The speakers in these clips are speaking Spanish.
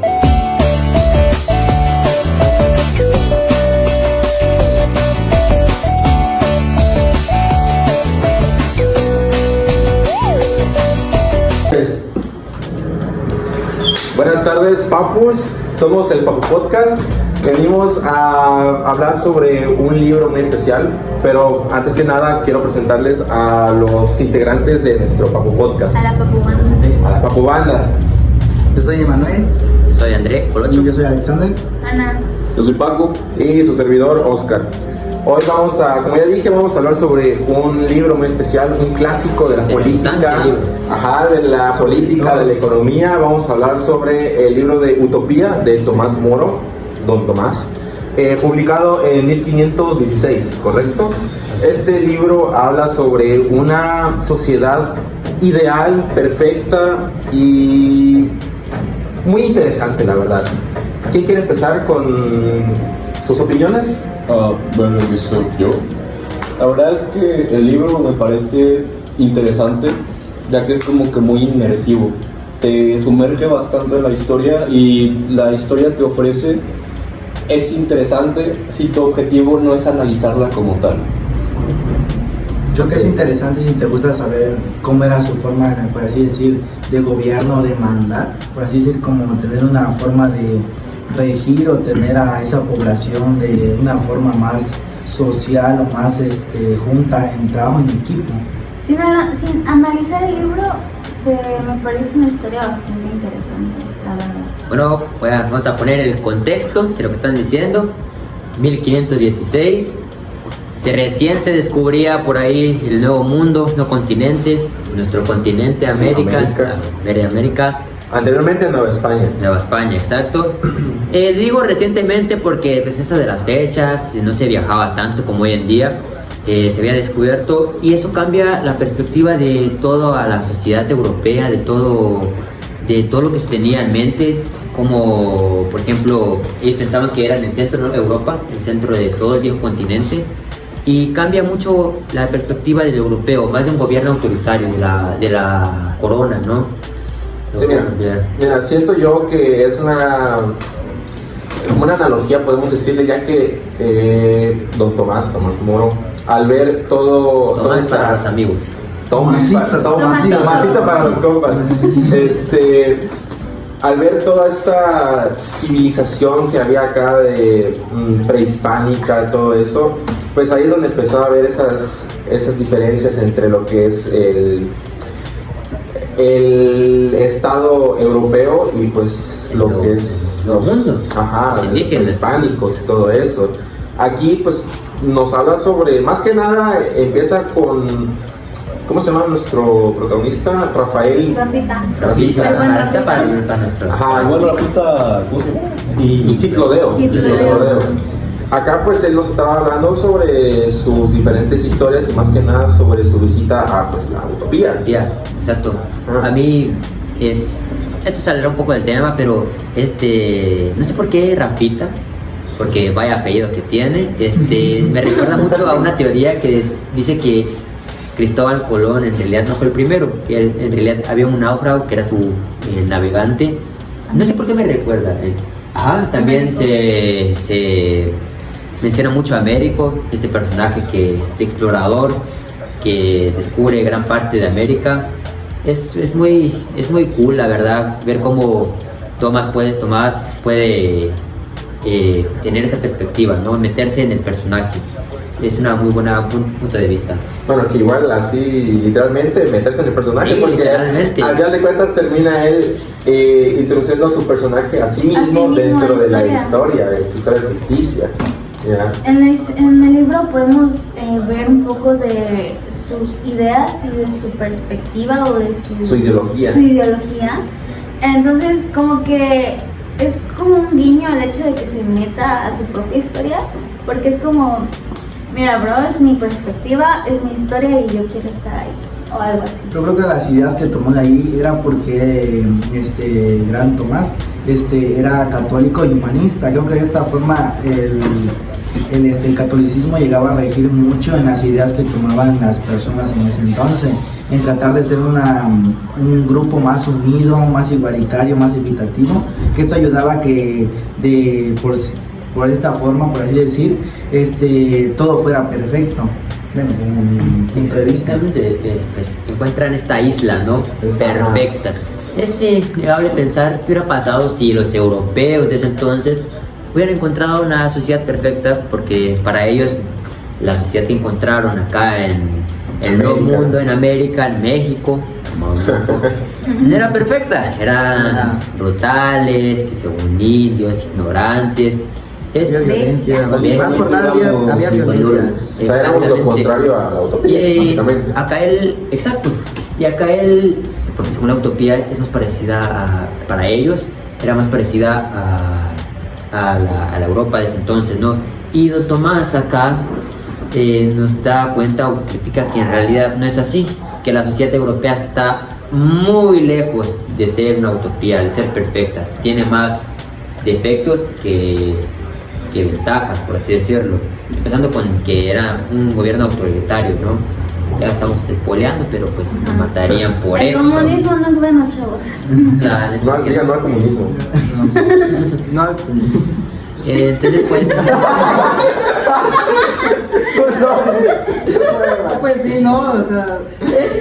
Comenzamos. Buenas tardes, papus. Somos el Papu Podcast. Venimos a hablar sobre un libro muy especial, pero antes que nada quiero presentarles a los integrantes de nuestro Papu Podcast. A la Papu Banda. A la Papu Banda. Yo soy Emanuel. Yo soy André Colocho. Y yo soy Alexander. Ana. Yo soy Paco. Y su servidor, Oscar. Hoy vamos a, como ya dije, vamos a hablar sobre un libro muy especial, un clásico de la política, de la política, de la economía. Vamos a hablar sobre el libro de Utopía de Tomás Moro, Don Tomás, publicado en 1516, ¿correcto? Este libro habla sobre una sociedad ideal, perfecta y muy interesante, la verdad. ¿Quién quiere empezar con sus opiniones? Bueno, soy yo. La verdad es que el libro me parece interesante, ya que es como que muy inmersivo. Te sumerge bastante en la historia y la historia que ofrece es interesante si tu objetivo no es analizarla como tal. Creo que es interesante si te gusta saber cómo era su forma, por así decir, de gobierno, de mandar, por así decir, como tener una forma de regir o tener a esa población de una forma más social o más junta en trabajo en equipo. Sin analizar el libro, me parece una historia bastante interesante, la verdad. Bueno, vamos a poner el contexto de lo que están diciendo. 1516, recién se descubría por ahí el nuevo mundo, nuevo continente, nuestro continente América. Anteriormente Nueva España. Nueva España, exacto. Digo recientemente porque pues eso de las fechas, no se viajaba tanto como hoy en día, se había descubierto y eso cambia la perspectiva de toda la sociedad europea, de todo lo que se tenía en mente, como por ejemplo ellos pensaban que era en el centro, ¿no? Europa, el centro de todo el viejo continente, y cambia mucho la perspectiva del europeo, más de un gobierno autoritario, de la corona, ¿no? Sí, mira, siento yo que es una analogía, podemos decirle, ya que Don Tomás Moro, al ver Tomás para los amigos. Tomasito para los compas. Al ver toda esta civilización que había acá de prehispánica, todo eso, pues ahí es donde empezó a ver esas diferencias entre lo que es el estado europeo y pues lo que es los hispánicos y todo eso. Aquí pues nos habla sobre, más que nada empieza con, ¿cómo se llama nuestro protagonista? Rafita. Rafita para nuestros. Rafita, ¿cómo se llama? Y Kitlodeo. Acá pues él nos estaba hablando sobre sus diferentes historias y más que nada sobre su visita a pues la utopía. Exacto. A mí esto saldrá un poco del tema, pero no sé por qué Rafita, porque vaya apellido que tiene, me recuerda mucho a una teoría que dice que Cristóbal Colón en realidad no fue el primero, que en realidad había un náufrago que era su navegante. No sé por qué me recuerda. También se menciona mucho a Américo, este personaje explorador que descubre gran parte de América. Es muy cool, la verdad, ver cómo Tomás puede tener esa perspectiva, ¿no? Meterse en el personaje. Es una muy buena punto de vista. Bueno, que igual así literalmente meterse en el personaje, sí, porque al final de cuentas termina él introduciendo a su personaje a sí mismo dentro de la historia ficticia. Yeah. En el libro podemos ver un poco de sus ideas y de su perspectiva o de su ideología. Entonces como que es como un guiño al hecho de que se meta a su propia historia, porque es como, mira bro, es mi perspectiva, es mi historia y yo quiero estar ahí, o algo así. Yo creo que las ideas que tomó de ahí era porque gran Tomás era católico y humanista. Creo que de esta forma el catolicismo llegaba a regir mucho en las ideas que tomaban las personas en ese entonces, en tratar de ser un grupo más unido, más igualitario, más equitativo, que esto ayudaba a que por esta forma, por así decir, todo fuera perfecto. Bueno, como mi punto de vista. Pues, encuentran esta isla, ¿no? Perfecta. Es innegable pensar qué hubiera pasado si los europeos de ese entonces hubieran encontrado una sociedad perfecta, porque para ellos la sociedad que encontraron acá en el Nuevo Mundo, en América, en México, no era perfecta, eran brutales, que según indios, ignorantes. Había violencia, había violencia. O sea, éramos lo contrario a la utopía, básicamente. Exacto. Y acá porque según la utopía es más parecida para ellos, era más parecida a la Europa de ese entonces, ¿no? Y don Tomás acá nos da cuenta o critica que en realidad no es así, que la sociedad europea está muy lejos de ser una utopía, de ser perfecta. Tiene más defectos que ventajas, por así decirlo. Empezando con que era un gobierno autoritario, ¿no? Ya estamos espoleando, pero pues nos matarían por eso. El comunismo no es bueno, chavos. Digan no al comunismo. No al comunismo. Entonces pues... Pues sí, no, o sea...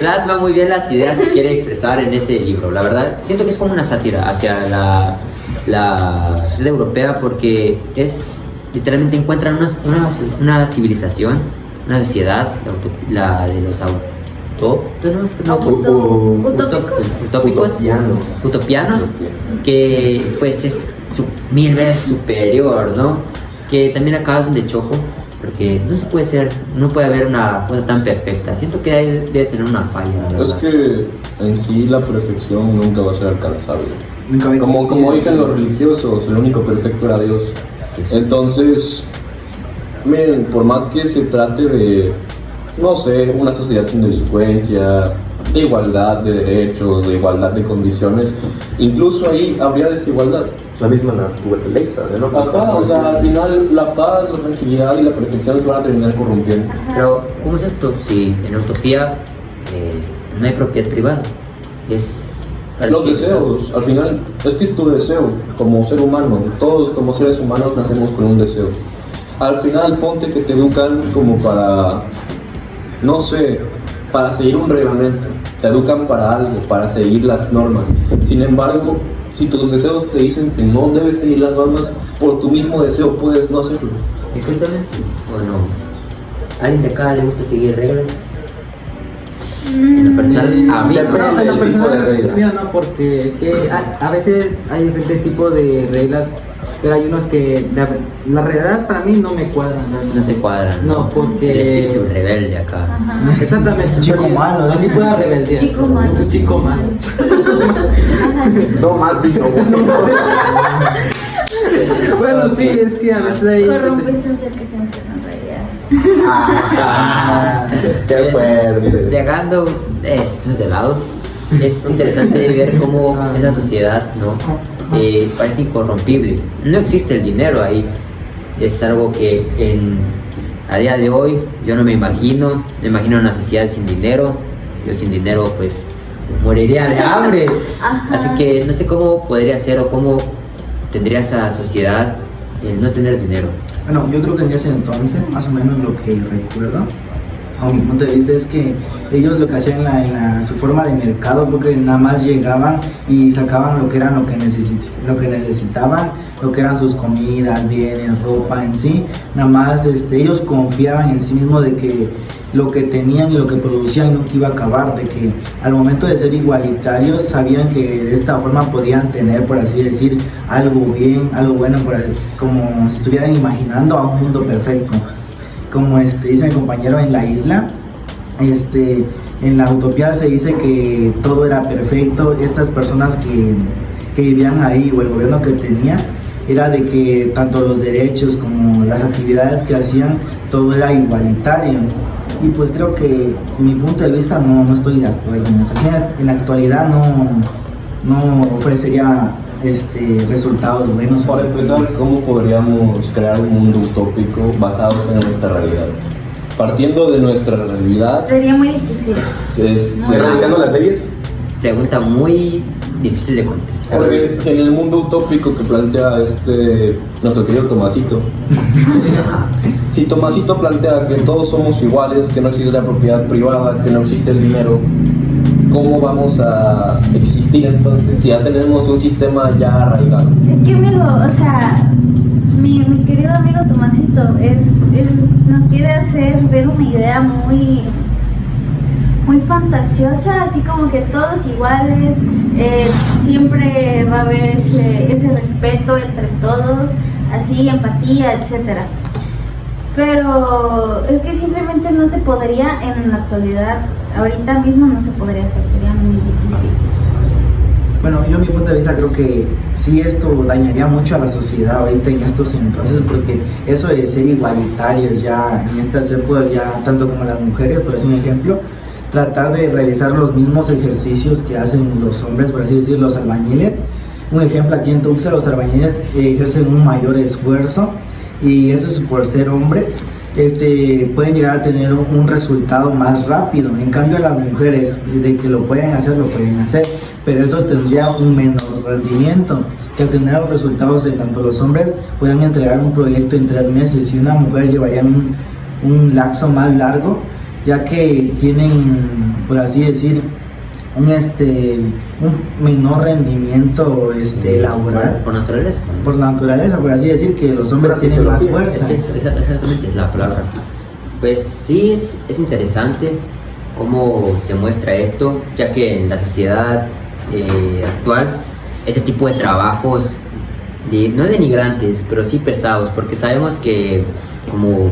Plasma muy bien las ideas que quiere expresar en ese libro. La verdad, siento que es como una sátira hacia la sociedad europea, porque literalmente encuentran una civilización, una sociedad, la de los utopianos, que pues es 1000 veces superior, ¿no? Que también acá es donde choco, porque no puede haber una cosa tan perfecta. Siento que debe tener una falla, la verdad. Es que en sí la perfección nunca va a ser alcanzable. Como dicen los religiosos, el único perfecto era Dios. Entonces, miren, por más que se trate de, no sé, una sociedad sin delincuencia, de igualdad de derechos, de igualdad de condiciones, incluso ahí habría desigualdad. La misma naturaleza de no. Ajá, o sea, al final la paz, la tranquilidad y la perfección se van a terminar corrompiendo. Pero, ¿cómo es esto? Si en utopía no hay propiedad privada, los deseos, al final, es que tu deseo como ser humano, todos como seres humanos nacemos con un deseo. Al final, ponte que te educan como para, no sé, para seguir un reglamento, te educan para algo, para seguir las normas. Sin embargo, si tus deseos te dicen que no debes seguir las normas, por tu mismo deseo puedes no hacerlo. Exactamente. Bueno, ¿a alguien de acá le gusta seguir reglas? En lo personal, a mí depende del tipo de reglas. Mira, no, porque a veces hay diferentes tipos de reglas, pero hay unos que la realidad para mí no me cuadran. No te cuadran. No, porque... El espíritu rebelde acá. Ajá. Exactamente. Chico malo, El tipo de rebeldía. Chico malo. Tu chico malo. No más digno. Bueno, sí, es que a veces hay... Corrompiste el que siempre es en realidad. Qué fuerte. Dejando eso de lado, es interesante ver cómo esa sociedad, ¿no? Parece incorrompible. No existe el dinero ahí. Es algo que a día de hoy yo no me imagino una sociedad sin dinero. Yo sin dinero pues moriría de hambre. Ajá. Así que no sé cómo podría ser o cómo tendría esa sociedad el no tener dinero. Bueno, yo creo que en ese entonces, más o menos lo que recuerdo, a mi punto de vista, es que ellos lo que hacían en su forma de mercado, creo que nada más llegaban y sacaban lo que necesitaban, lo que eran sus comidas, bienes, ropa en sí. Nada más ellos confiaban en sí mismos de que lo que tenían y lo que producían nunca iba a acabar, de que al momento de ser igualitarios sabían que de esta forma podían tener, por así decir, algo bien, algo bueno, como si estuvieran imaginando a un mundo perfecto. Como dice mi compañero en la isla, en la utopía se dice que todo era perfecto. Estas personas que vivían ahí, o el gobierno que tenía, era de que tanto los derechos como las actividades que hacían, todo era igualitario. Y pues creo que en mi punto de vista no estoy de acuerdo en esto. En la actualidad no ofrecería resultados buenos. Para empezar, ¿cómo podríamos crear un mundo utópico basado en nuestra realidad? Partiendo de nuestra realidad, Sería muy difícil. ¿Erradicando las leyes? Pregunta muy difícil de contestar. porque en el mundo utópico que plantea nuestro querido Tomasito, si Tomasito plantea que todos somos iguales, que no existe la propiedad privada, que no existe el dinero, ¿cómo vamos a existir entonces si ya tenemos un sistema ya arraigado? Es que amigo, o sea, mi querido amigo Tomasito nos quiere hacer ver una idea muy fantasiosa, así como que todos iguales, siempre va a haber ese respeto entre todos, así, empatía, etcétera. Pero es que simplemente no se podría en la actualidad, ahorita mismo no se podría hacer, sería muy difícil. Bueno, yo a mi punto de vista creo que sí esto dañaría mucho a la sociedad ahorita en estos entonces, porque eso de ser igualitarios ya en estas épocas, ya tanto como las mujeres, por decir un ejemplo, tratar de realizar los mismos ejercicios que hacen los hombres, por así decir, los albañiles. Un ejemplo, aquí en Tuxtla los albañiles ejercen un mayor esfuerzo y eso es por ser hombres. Pueden llegar a tener un resultado más rápido. En cambio las mujeres, de que lo pueden hacer, pero eso tendría un menor rendimiento, que al tener los resultados de tanto los hombres puedan entregar un proyecto en 3 meses y una mujer llevaría un lapso más largo, ya que tienen, por así decir, un menor rendimiento laboral. Por naturaleza. Por naturaleza, por así decir, que los hombres tienen más fuerza. Exactamente, es la palabra. Pues sí, es interesante cómo se muestra esto, ya que en la sociedad actual, ese tipo de trabajos, no denigrantes, pero sí pesados, porque sabemos que, como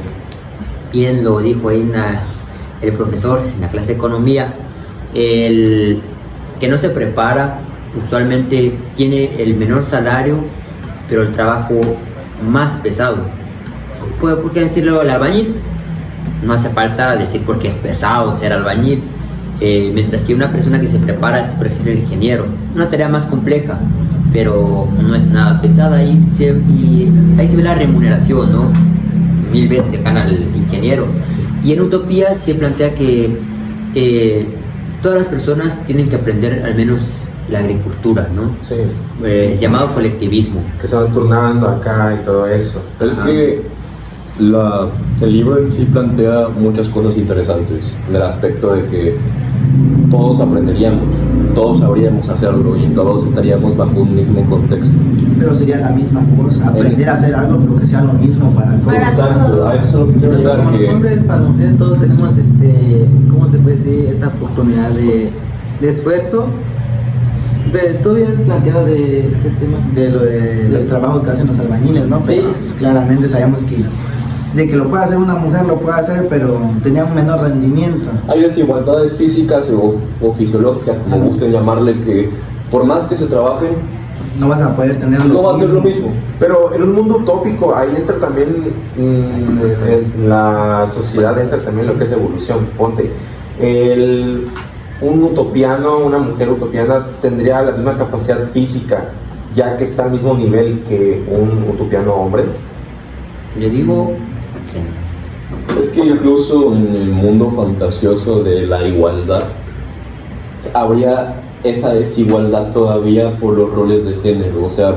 bien lo dijo ahí el profesor en la clase de economía, el que no se prepara usualmente tiene el menor salario, pero el trabajo más pesado. ¿Por qué decirlo el albañil? No hace falta decir porque es pesado ser albañil, mientras que una persona que se prepara es, por ejemplo, el ingeniero, una tarea más compleja, pero no es nada pesada, y ahí se ve la remuneración, ¿no? 1000 veces se gana el ingeniero. Y en Utopía se plantea que todas las personas tienen que aprender al menos la agricultura, ¿no? Sí. Llamado colectivismo. Que se van turnando acá y todo eso. Pero es que el libro en sí plantea muchas cosas interesantes, del aspecto de que todos aprenderíamos, todos sabríamos hacerlo y todos estaríamos bajo un mismo contexto. Pero sería la misma cosa, aprender a hacer algo pero que sea lo mismo para todos. Exacto, a eso quiero llegar. Para los hombres, para las mujeres, todos tenemos ¿cómo se puede decir? Esta oportunidad de esfuerzo. Pero tú habías planteado de este tema. De lo de los trabajos que hacen los albañiles, ¿no? Sí. Pero, pues, claramente sabemos que de que lo puede hacer una mujer, lo puede hacer, pero tenía un menor rendimiento. Hay desigualdades físicas o fisiológicas, como gusten llamarle, que por más que se trabajen, No vas a poder tener no va a ser lo mismo. Pero en un mundo utópico, ahí entra también, en la sociedad entra también lo que es la evolución. Ponte, un utopiano, una mujer utopiana tendría la misma capacidad física, ya que está al mismo nivel que un utopiano hombre. Yo digo que Es que incluso en el mundo fantasioso de la igualdad, habría esa desigualdad todavía por los roles de género, o sea,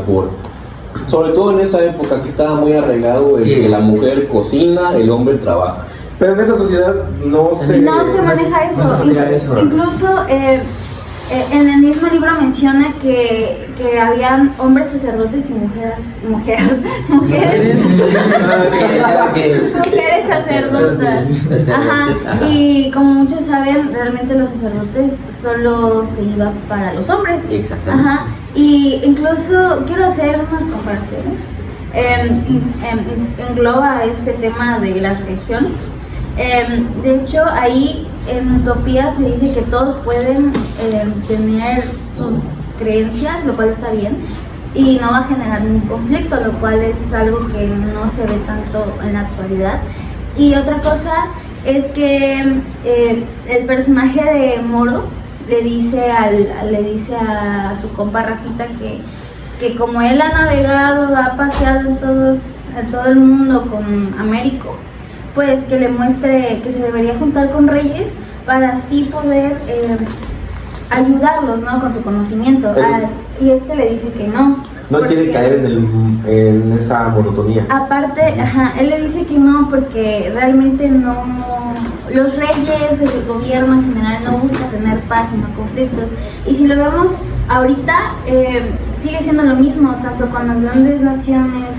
sobre todo en esa época que estaba muy arraigado el que la mujer cocina, el hombre trabaja. Pero en esa sociedad no se maneja eso. no se maneja eso. Incluso en el mismo libro menciona que habían hombres sacerdotes y mujeres sacerdotas. Ajá. Y como muchos saben, realmente los sacerdotes solo se iba para los hombres. Exactamente. Ajá. Y incluso quiero hacer unas comparaciones. Engloba este tema de la religión. De hecho, ahí en Utopía se dice que todos pueden tener sus creencias, lo cual está bien, y no va a generar ningún conflicto, lo cual es algo que no se ve tanto en la actualidad. Y otra cosa es que el personaje de Moro le dice a su compa Rafita que como él ha navegado, ha paseado en todo el mundo con Américo, pues que le muestre que se debería juntar con reyes para así poder ayudarlos, ¿no? Con su conocimiento. Y este le dice que no. No quiere caer en esa monotonía. Aparte, él le dice que no porque realmente no, los reyes, el gobierno en general no busca tener paz, sino conflictos. Y si lo vemos ahorita, sigue siendo lo mismo, tanto con las grandes naciones,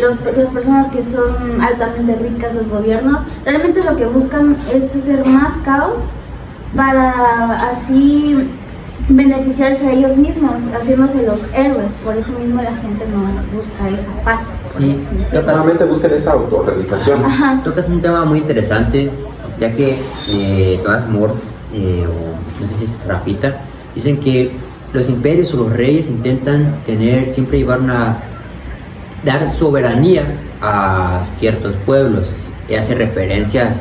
las personas que son altamente ricas, los gobiernos, realmente lo que buscan es hacer más caos para así beneficiarse a ellos mismos, haciéndose los héroes. Por eso mismo la gente no busca esa paz. Sí, solamente buscan esa autorrealización. Creo que es un tema muy interesante, ya que Thomas More, o no sé si es Rafita, dicen que los imperios o los reyes intentan siempre dar soberanía a ciertos pueblos, y hace referencia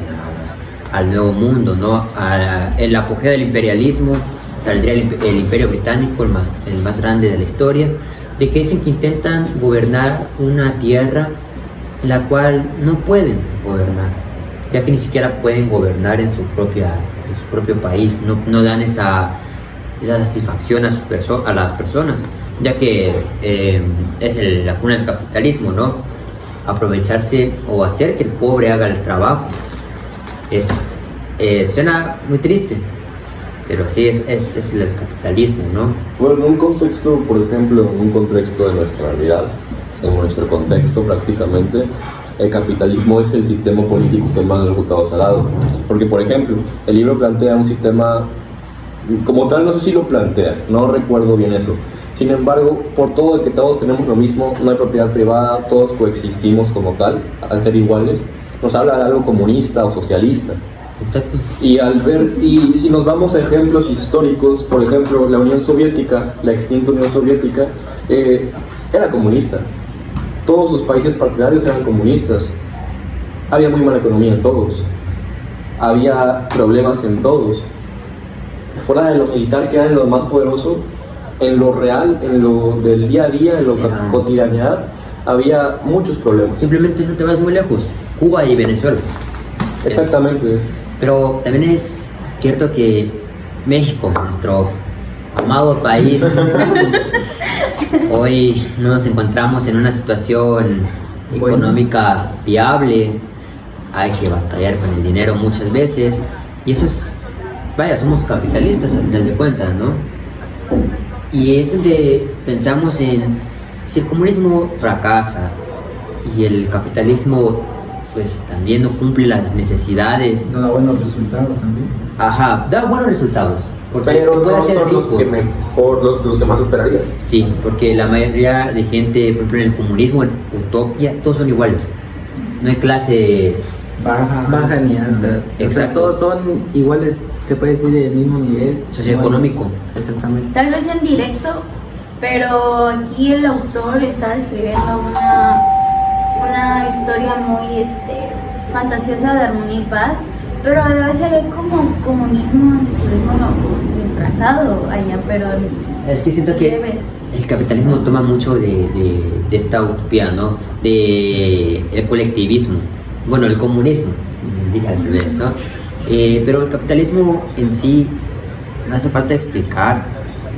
al Nuevo Mundo, ¿no? El apogeo del imperialismo saldría el Imperio Británico, el más grande de la historia, de que dicen que intentan gobernar una tierra en la cual no pueden gobernar, ya que ni siquiera pueden gobernar en su propio país, no dan esa satisfacción a las personas, ya que es la cuna del capitalismo, ¿no? Aprovecharse o hacer que el pobre haga el trabajo. Suena muy triste, pero sí es el capitalismo, ¿no? Bueno, en un contexto, por ejemplo, en un contexto de nuestra realidad, en nuestro contexto prácticamente, el capitalismo es el sistema político que más resultados ha dado. Porque, por ejemplo, el libro plantea un sistema, como tal, no sé si lo plantea, no recuerdo bien eso. Sin embargo, por todo de que todos tenemos lo mismo, no hay propiedad privada, todos coexistimos como tal, al ser iguales, nos habla de algo comunista o socialista. Exacto. Y si nos vamos a ejemplos históricos, por ejemplo, la Unión Soviética, la extinta Unión Soviética, era comunista. Todos sus países partidarios eran comunistas. Había muy mala economía en todos. Había problemas en todos. Fuera de lo militar, que era lo más poderoso, en lo real, en lo del día a día, en lo cotidianidad, había muchos problemas. Simplemente no te vas muy lejos, Cuba y Venezuela. Exactamente. Pero también es cierto que México, nuestro amado país, hoy no nos encontramos en una situación económica viable. Hay que batallar con el dinero muchas veces, y eso es, somos capitalistas al final de cuentas, ¿no? Y es donde pensamos en si el comunismo fracasa y el capitalismo pues también no cumple las necesidades. No da buenos resultados también. Da buenos resultados. Pero no son los que mejor, los que más esperarías. Sí, porque la mayoría de gente, por ejemplo en el comunismo, en Utopia, todos son iguales. No hay clase baja ni alta. Exacto. O sea, todos son iguales, se puede decir, del mismo nivel socioeconómico. Exactamente. Tal vez en directo, pero aquí el autor está escribiendo una historia muy fantasiosa de armonía y paz, pero a la vez se ve como comunismo, socialismo disfrazado allá, pero es que siento que el capitalismo toma mucho de esta utopía, ¿no? De el colectivismo, bueno, el comunismo, diga al revés, ¿no? Pero el capitalismo en sí, no hace falta explicar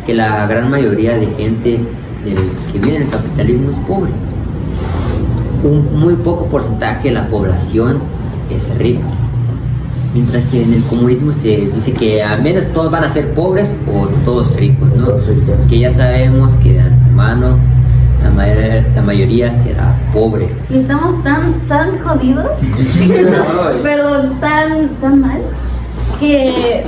que la gran mayoría de gente que vive en el capitalismo es pobre. Un muy poco porcentaje de la población es rica, mientras que en el comunismo se dice que al menos todos van a ser pobres o todos ricos, ¿no? Todos ricos. Que ya sabemos que de antemano la mayoría será pobre. Y estamos tan jodidos, pero tan mal, que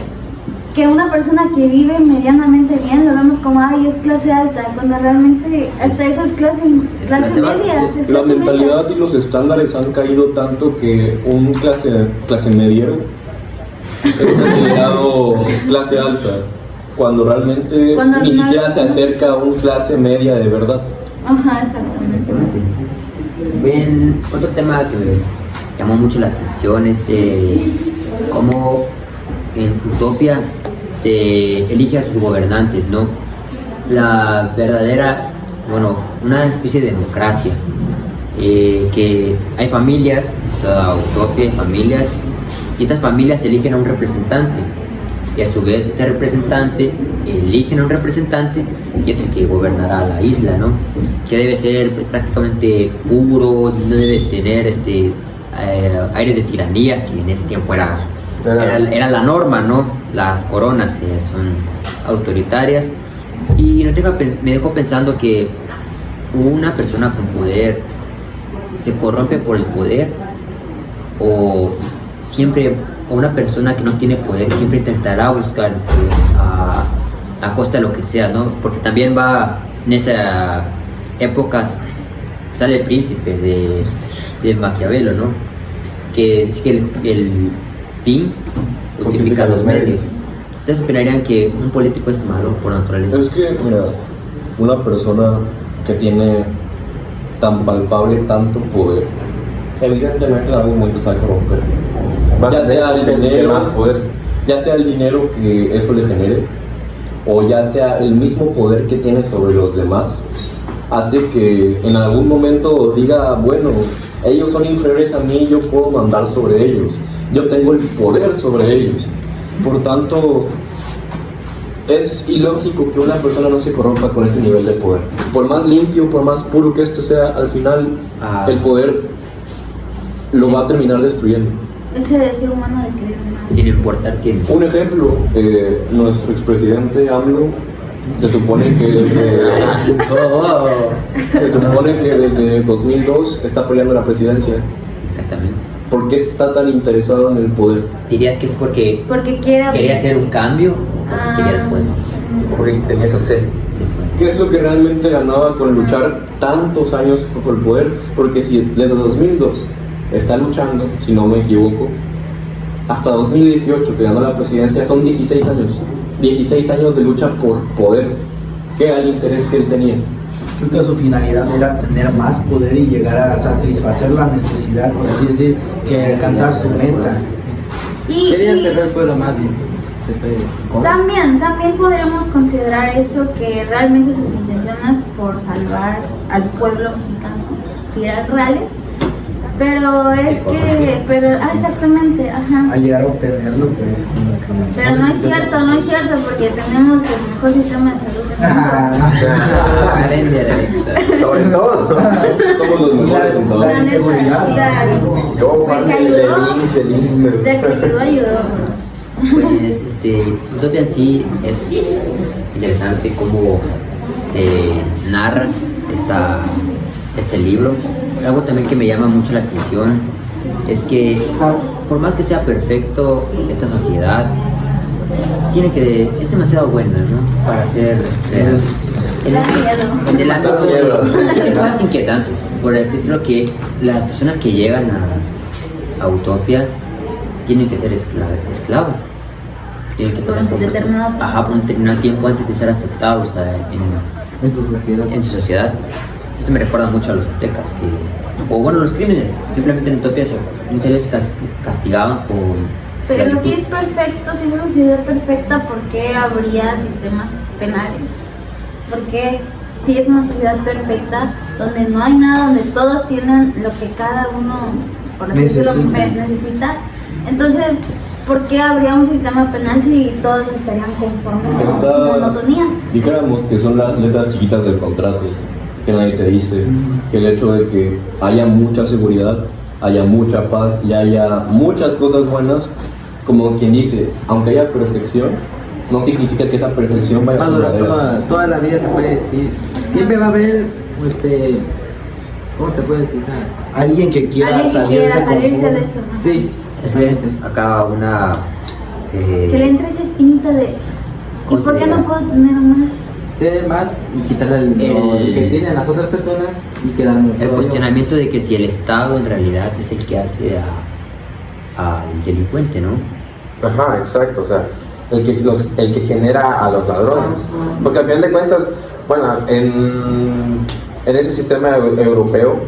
una persona que vive medianamente bien lo vemos como, es clase alta, cuando realmente hasta eso es clase media. La mentalidad y los estándares han caído tanto que un clase mediero es considerado clase alta, cuando realmente ni siquiera se acerca a un clase media de verdad. Exactamente. Bien, otro tema que me llamó mucho la atención es cómo en Utopia se elige a sus gobernantes, ¿no? La verdadera bueno, una especie de democracia, que hay familias, toda utopía hay familias, y estas familias eligen a un representante, y a su vez este representante eligen a un representante que es el que gobernará la isla, ¿no? Que debe ser prácticamente puro, no debe tener aires de tiranía, que en ese tiempo era la norma, ¿no? Las coronas son autoritarias, y me dejó pensando que una persona con poder se corrompe por el poder, o una persona que no tiene poder siempre intentará buscar a costa de lo que sea, ¿no? Porque también en esa época sale el príncipe de Maquiavelo, ¿no? Que dice que el fin justifica los medios. ¿Ustedes opinarían que un político es malo por naturaleza? Es que, mira, una persona que tiene tan palpable tanto poder, evidentemente en algún momento se va a corromper. Ya sea el dinero, más poder. Ya sea el dinero que eso le genere, o ya sea el mismo poder que tiene sobre los demás, hace que en algún momento diga, bueno, ellos son inferiores a mí, yo puedo mandar sobre ellos, yo tengo el poder sobre ellos. Por tanto, es ilógico que una persona no se corrompa con ese nivel de poder. Por más limpio, por más puro que esto sea, al final el poder lo va a terminar destruyendo. Ese deseo humano de querer más. Sin importar quién. Un ejemplo, nuestro expresidente AMLO, se supone que desde 2002 está peleando la presidencia. Exactamente. ¿Por qué está tan interesado en el poder? ¿Dirías que es porque quería hacer un cambio o quería el poder? Porque tenía esa sed. ¿Qué es lo que realmente ganaba con luchar tantos años por el poder? Porque si desde 2002 está luchando, si no me equivoco, hasta 2018 que ganó la presidencia, son 16 años. 16 años de lucha por poder. ¿Qué era el interés que él tenía? Creo que su finalidad era tener más poder y llegar a satisfacer la necesidad, por así decir, que alcanzar su meta. Querían ser el pueblo más bien. También podríamos considerar eso, que realmente sus intenciones por salvar al pueblo mexicano eran reales, pero exactamente, ajá. Al llegar a obtenerlo, pues como que... Pero no es cierto, porque tenemos el mejor sistema de salud del mundo. Sobre todo. Somos los mejores en todo. La inseguridad. Yo, parte del IMSS, Del que ayudó. Pues Utopia en sí es interesante cómo se narra este libro. Algo también que me llama mucho la atención es que por más que sea perfecto, esta sociedad es demasiado buena, ¿no? Para ser en el ámbito de cosas inquietantes. Por así decirlo, que las personas que llegan a Utopia tienen que ser esclavos. Tienen que pasar por un determinado tiempo antes de ser aceptados en su sociedad. Esto me recuerda mucho a los aztecas, los crímenes. Simplemente en Utopia muchas veces castigaban por esclavitud. Pero si es perfecto, si es una sociedad perfecta, ¿por qué habría sistemas penales? Porque si es una sociedad perfecta, donde no hay nada, donde todos tienen lo que cada uno, por así decirlo, necesita, entonces, ¿por qué habría un sistema penal si todos estarían conformes con su monotonía? Dijéramos que son las letras chiquitas del contrato, que nadie te dice, que el hecho de que haya mucha seguridad, haya mucha paz y haya muchas cosas buenas, como quien dice, aunque haya perfección, no significa que esa perfección vaya a ser verdadera. Toda la vida se puede decir, siempre va a haber, ¿cómo te puedes decir? Alguien que quiera salirse de eso. Sí. Acá una... que le entre esa espinita de ¿y por qué no puedo tener más? Tener más y quitarle el que tienen las otras personas y quedarme. El cuestionamiento de que si el Estado en realidad es el que hace al delincuente, ¿no? Ajá, exacto, o sea, el que genera a los ladrones. Porque al final de cuentas, bueno, en ese sistema europeo,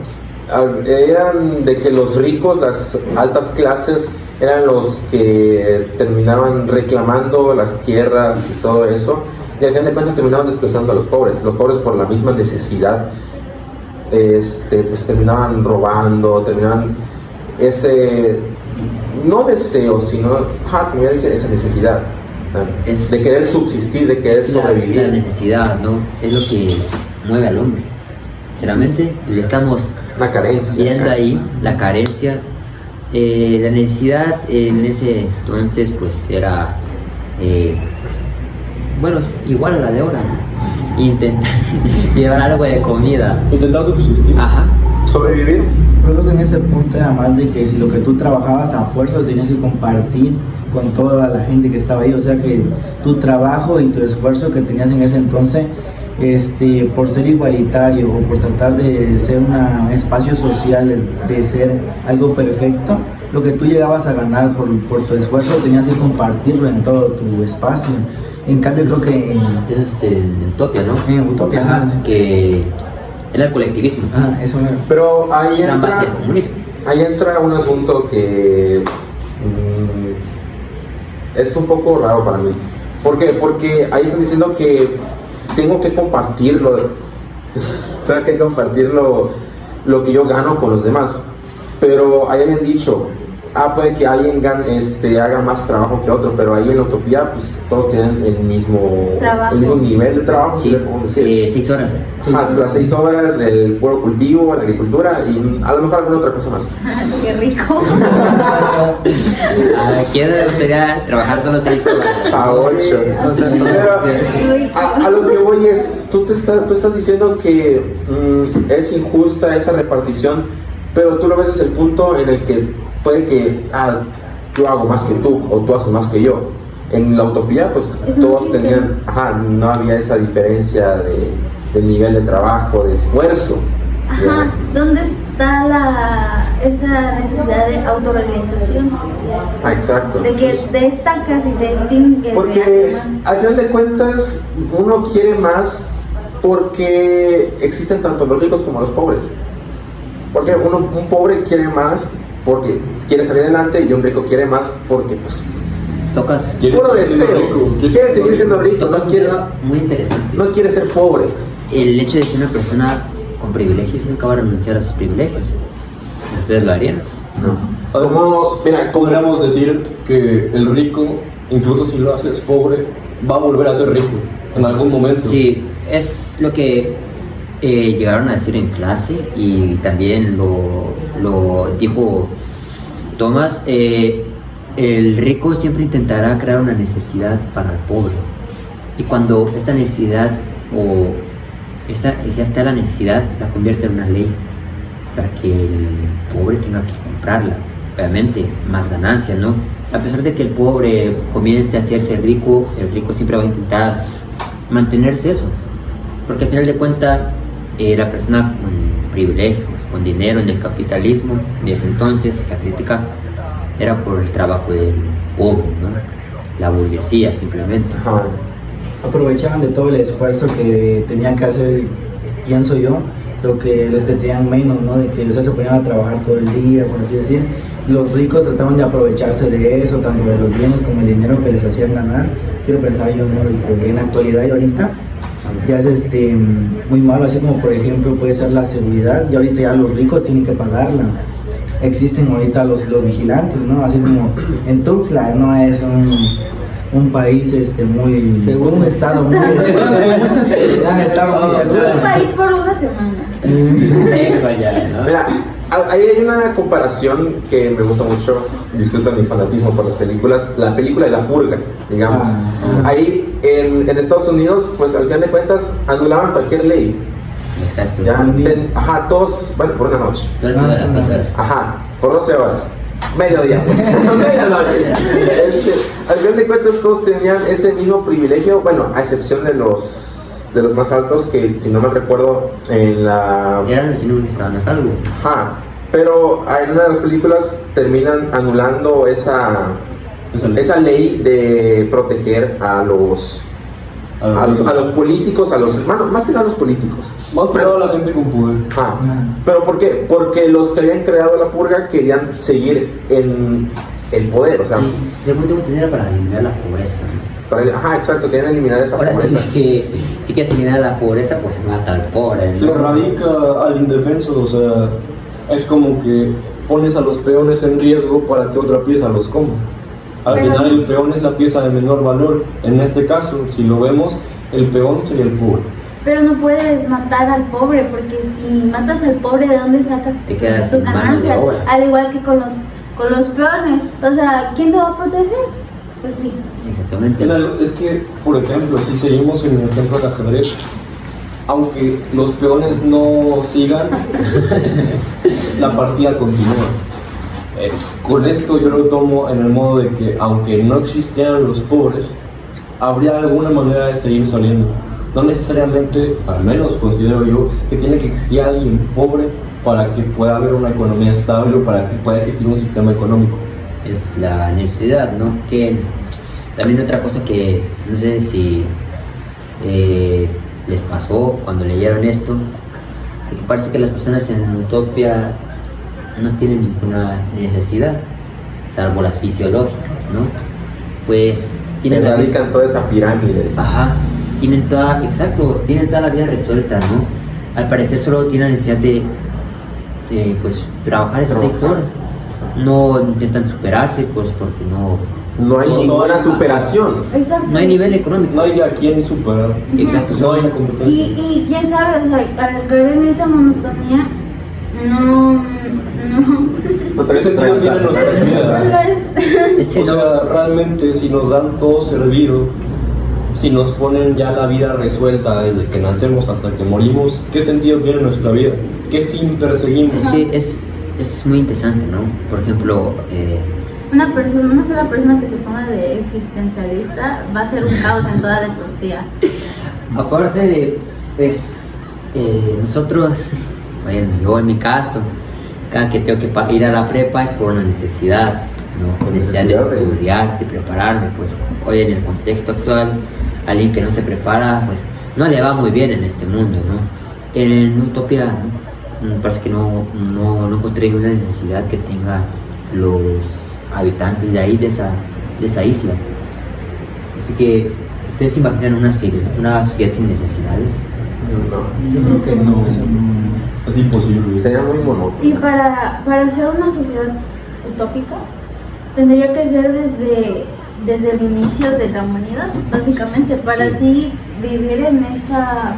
eran de que los ricos, las altas clases, eran los que terminaban reclamando las tierras y todo eso, y al final de cuentas terminaban desplazando a los pobres por la misma necesidad, pues terminaban robando, terminaban ese, no deseo, sino, como ya dije, esa necesidad de querer subsistir, de querer sobrevivir. La necesidad, ¿no? Es lo que mueve al hombre. Sinceramente, le estamos una carencia, viendo ahí la carencia, la necesidad en ese entonces pues era bueno, igual a la de ahora, ¿no? Intentar llevar algo de comida, intentar subsistir, ajá, sobrevivir. Pero creo que en ese punto era más de que si lo que tú trabajabas a fuerza lo tenías que compartir con toda la gente que estaba ahí, o sea que tu trabajo y tu esfuerzo que tenías en ese entonces, por ser igualitario o por tratar de ser un espacio social, de ser algo perfecto, lo que tú llegabas a ganar por tu esfuerzo tenías que compartirlo en todo tu espacio. En cambio creo que eso es en Utopia, ¿no? En Utopia, ajá, ¿no? Que era el colectivismo. Eso no. Pero ahí Gran base del comunismo. Ahí entra un asunto que es un poco raro para mí. ¿Por qué? Porque ahí están diciendo que tengo que compartirlo, lo que yo gano con los demás. Pero ahí habían dicho, puede que alguien haga más trabajo que otro, pero ahí en la utopía pues todos tienen el mismo nivel de trabajo, sí, podemos decir. 6 horas. Las 6 horas del puro cultivo, la agricultura y a lo mejor alguna otra cosa más. ¡Qué rico! ¿A quién le gustaría trabajar solo 6 horas? A 8. A lo que voy es, tú estás diciendo que es injusta esa repartición, pero tú lo ves desde el punto en el que puede que yo hago más que tú o tú haces más que yo. En la utopía pues todos tenían, no había esa diferencia de nivel de trabajo, de esfuerzo. Ajá, ¿dónde está esa necesidad de autorrealización? Exacto. De que destacas y te distingues. Porque al final de cuentas uno quiere más porque existen tanto los ricos como los pobres. Porque un pobre quiere más porque quiere salir adelante y un rico quiere más porque pues Tocas puro deseo, quiere seguir siendo rico, tocas un tema muy interesante. No quiere ser pobre. El hecho de que una persona con privilegios nunca va a renunciar a sus privilegios. ¿Ustedes lo harían? No. Además, podríamos decir que el rico, incluso si lo haces pobre, va a volver a ser rico en algún momento. Sí, es lo que llegaron a decir en clase y también lo dijo Thomas. El rico siempre intentará crear una necesidad para el pobre, y cuando esta necesidad ya está la necesidad, la convierte en una ley para que el pobre tenga que comprarla. Obviamente más ganancias, ¿no? A pesar de que el pobre comience a hacerse rico, el rico siempre va a intentar mantenerse eso, porque al final de cuentas la persona con privilegios, con dinero en el capitalismo de ese entonces, la crítica era por el trabajo del pobre, ¿no? La burguesía simplemente. Ajá. Aprovechaban de todo el esfuerzo que tenían que hacer, pienso yo, los que tenían menos, ¿no? De que se ponían a trabajar todo el día, por así decir. Los ricos trataban de aprovecharse de eso, tanto de los bienes como el dinero que les hacían ganar. Quiero pensar yo, ¿no? De que en la actualidad y ahorita ya es muy malo, así como por ejemplo puede ser la seguridad, y ahorita ya los ricos tienen que pagarla. Existen ahorita los vigilantes, ¿no? Así como en Tuxtla, ¿no? Es un país muy seguro, un estado muy seguro. Un país por unas semanas. Mira, ahí hay una comparación que me gusta mucho. Disfruto mi fanatismo por las películas. La película de La Purga, digamos. Ahí en Estados Unidos, pues al final de cuentas anulaban cualquier ley. Exacto. Ya, todos, bueno, por una noche. 12 horas. Ajá, por 12 horas. Mediodía, medianoche. Al final de cuentas todos tenían ese mismo privilegio, bueno, a excepción de los más altos, que si no me recuerdo eran los que estaban a salvo. Ajá, pero en una de las películas terminan anulando esa ley de proteger a los políticos, más que nada a los políticos. Más que nada a la gente con poder. ¿Pero por qué? Porque los que habían creado la purga querían seguir en el poder, o sea. Sí, según tengo entendido, para eliminar la pobreza. Ajá, exacto, quieren eliminar esa Ahora pobreza. sí que eliminar la pobreza, pues mata al pobre, Se ¿no? erradica al indefenso, o sea, es como que pones a los peones en riesgo para que otra pieza los coma. Al Pero- final el peón es la pieza de menor valor. En este caso, si lo vemos, el peón sería el pobre. Pero no puedes matar al pobre, porque si matas al pobre, ¿de dónde sacas Te quedas tus sin mano de ganancias? obra. Al igual que con los peones. O sea, ¿quién te va a proteger? Pues sí. Exactamente. Mira, es que, por ejemplo, si seguimos en el ejemplo del ajedrez, aunque los peones no sigan, la partida continúa. Con esto yo lo tomo en el modo de que, aunque no existieran los pobres, habría alguna manera de seguir saliendo. No necesariamente, al menos considero yo, que tiene que existir alguien pobre para que pueda haber una economía estable o para que pueda existir un sistema económico. Es la necesidad, ¿no? Que también otra cosa que no sé si les pasó cuando leyeron esto, que parece que las personas en Utopia no tienen ninguna necesidad, salvo las fisiológicas, ¿no? Pues tienen la vida, Erradican toda esa pirámide. ajá, tienen toda la vida resuelta, ¿no? Al parecer solo tienen la necesidad de pues trabajar esas 6 horas. No intentan superarse, pues porque No hay No, ninguna no hay- superación. Exacto. no hay nivel económico. No hay a quién superar. Exacto, No hay son- la competencia. Y quién sabe, o sea, al caer en esa monotonía, no. No te ¿Qué sentido tiene nuestra vida? ese O no- sea, realmente si nos dan todo servido, si nos ponen ya la vida resuelta desde que nacemos hasta que morimos, ¿qué sentido tiene nuestra vida? ¿Qué fin perseguimos? es que es muy interesante, ¿no? Por ejemplo, Una sola persona que se ponga de existencialista va a ser un caos en toda la utopía. aparte de, pues, nosotros, bueno, yo en mi caso, cada que tengo que ir a la prepa es por una necesidad, ¿no? Necesidad Necesidad de de- estudiar, de prepararme, pues hoy en el contexto actual, alguien que no se prepara, pues no le va muy bien en este mundo, ¿no? En Utopia parece que no encontré ninguna necesidad que tenga los habitantes de ahí, de esa isla. Así que, ¿ustedes se imaginan una sociedad sin necesidades? No. Yo creo que no, eso no. Es imposible. Sería muy monótono. Y para ser una sociedad utópica, tendría que ser desde el inicio de la humanidad, básicamente, para así vivir en esa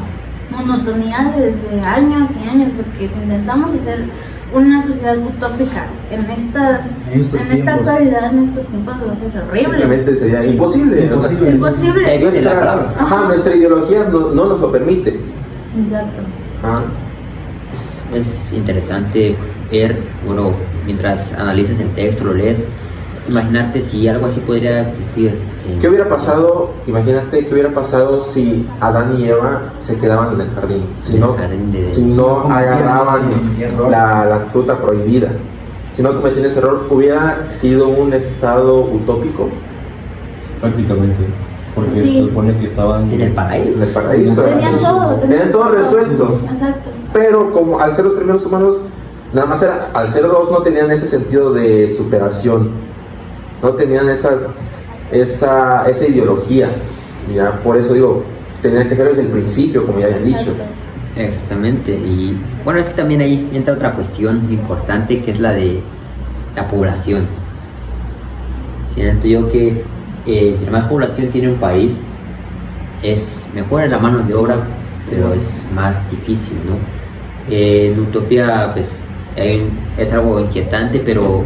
monotonía desde años y años, porque si intentamos hacer una sociedad utópica en esta tiempos. actualidad, en estos tiempos, va a ser horrible. Simplemente sería imposible. O sea, Imposible. Imposible. nuestra ideología no nos lo permite. Exacto. Ah, Es interesante ver, bueno, mientras analizas el texto, lo lees, imaginarte si algo así podría existir. ¿Qué hubiera pasado? Imagínate qué hubiera pasado si Adán y Eva se quedaban en el jardín, si En el no, jardín de- si no cometían agarraban ese error. la fruta prohibida, si no cometían ese error, hubiera sido un estado utópico Prácticamente. Porque Sí. se supone que estaban En el paraíso. en el paraíso. Tenían todo resuelto. Exacto. Pero como al ser los primeros humanos, nada más era, al ser dos no tenían ese sentido de superación, no tenían esa ideología, ¿ya? Por eso digo, tenían que ser desde el principio, como ya habían dicho. Exacto. Exactamente. Y bueno, es que también ahí entra otra cuestión importante que es la de la población. Siento yo que entre más población tiene un país, es mejor en la mano de obra, pero es más difícil, ¿no? En Utopia, pues, es algo inquietante, pero